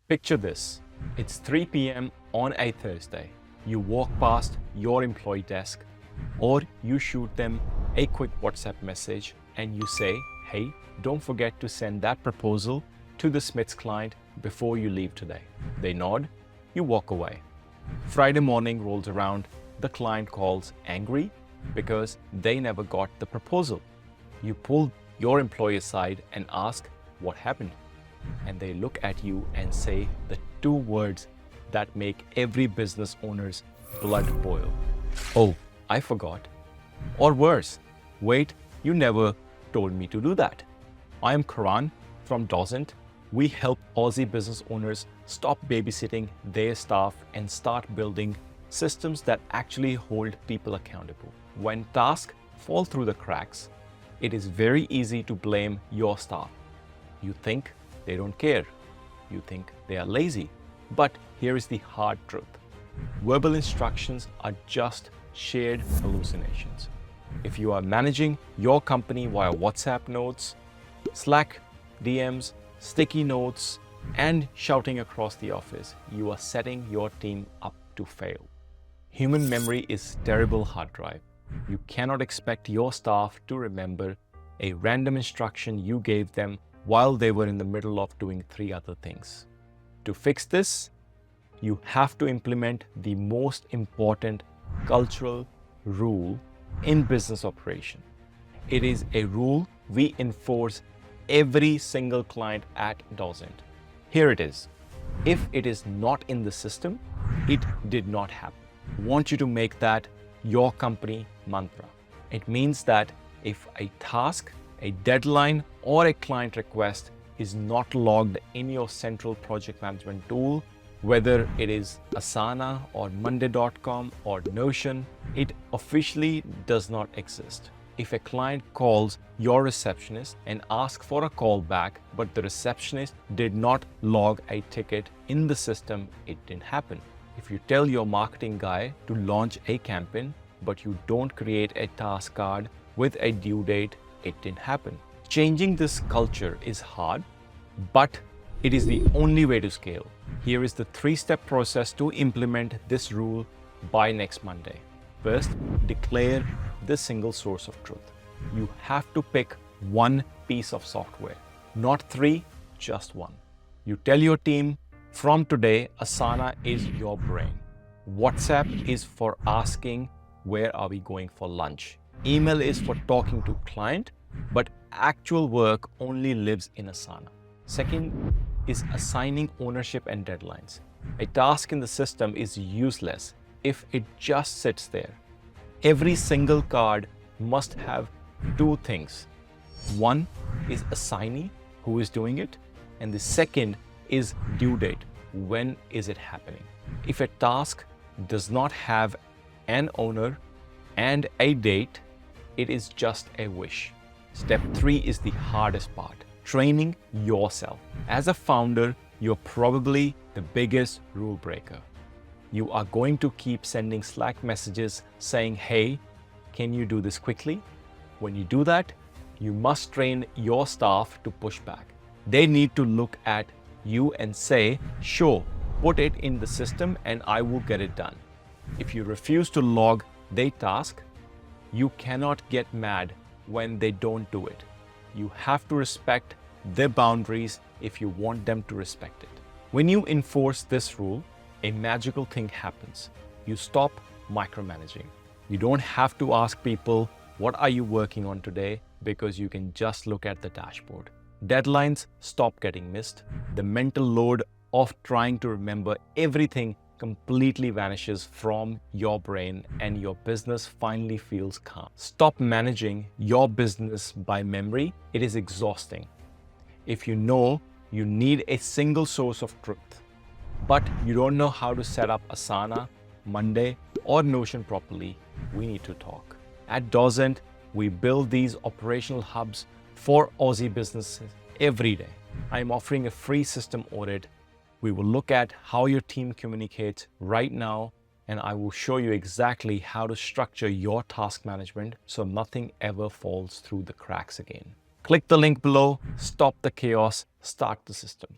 Picture this. It's 3 p.m. on a Thursday. You walk past your employee desk, or you shoot them a quick WhatsApp message and you say, hey, don't forget to send that proposal to the Smiths client before you leave today. They nod, you walk away. Friday morning rolls around, the client calls angry because they never got the proposal. You pull your employee aside and ask what happened. And they look at you and say the two words that make every business owner's blood boil. Oh, I forgot. Or worse, wait, you never told me to do that. I am Karan from Dozent. We help Aussie business owners stop babysitting their staff and start building systems that actually hold people accountable. When tasks fall through the cracks, it is very easy to blame your staff. You think they don't care. You think they are lazy. But here is the hard truth. Verbal instructions are just shared hallucinations. If you are managing your company via WhatsApp notes, Slack, DMs, sticky notes, and shouting across the office, you are setting your team up to fail. Human memory is terrible hard drive. You cannot expect your staff to remember a random instruction you gave them while they were in the middle of doing 3 other things. To fix this, you have to implement the most important cultural rule in business operation. It is a rule we enforce every single client at Dozent. Here it is. If it is not in the system, it did not happen. I want you to make that your company mantra. It means that if a task, a deadline, or a client request is not logged in your central project management tool, whether it is Asana or Monday.com or Notion, it officially does not exist. If a client calls your receptionist and asks for a call back, but the receptionist did not log a ticket in the system, it didn't happen. If you tell your marketing guy to launch a campaign, but you don't create a task card with a due date, it didn't happen. Changing this culture is hard, but it is the only way to scale. Here is the 3-step process to implement this rule by next Monday. First, declare the single source of truth. You have to pick one piece of software, not 3, just one. You tell your team, from today, Asana is your brain. WhatsApp is for asking, where are we going for lunch? Email is for talking to client, but actual work only lives in Asana. Second is assigning ownership and deadlines. A task in the system is useless if it just sits there. Every single card must have 2 things. One is assignee, who is doing it, and the second is due date, when is it happening. If a task does not have an owner and a date, it is just a wish. Step 3 is the hardest part, training yourself. As a founder, you're probably the biggest rule breaker. You are going to keep sending Slack messages saying, hey, can you do this quickly? When you do that, you must train your staff to push back. They need to look at you and say, sure, put it in the system and I will get it done. If you refuse to log their task, you cannot get mad when they don't do it. You have to respect their boundaries if you want them to respect it. When you enforce this rule, a magical thing happens. You stop micromanaging. You don't have to ask people, what are you working on today? Because you can just look at the dashboard. Deadlines stop getting missed. The mental load of trying to remember everything completely vanishes from your brain and your business finally feels calm. Stop managing your business by memory. It is exhausting. If you know you need a single source of truth, but you don't know how to set up Asana, Monday, or Notion properly, we need to talk. At Dozent, we build these operational hubs for Aussie businesses every day. I'm offering a free system audit. We will look at how your team communicates right now, and I will show you exactly how to structure your task management so nothing ever falls through the cracks again. Click the link below, stop the chaos, start the system.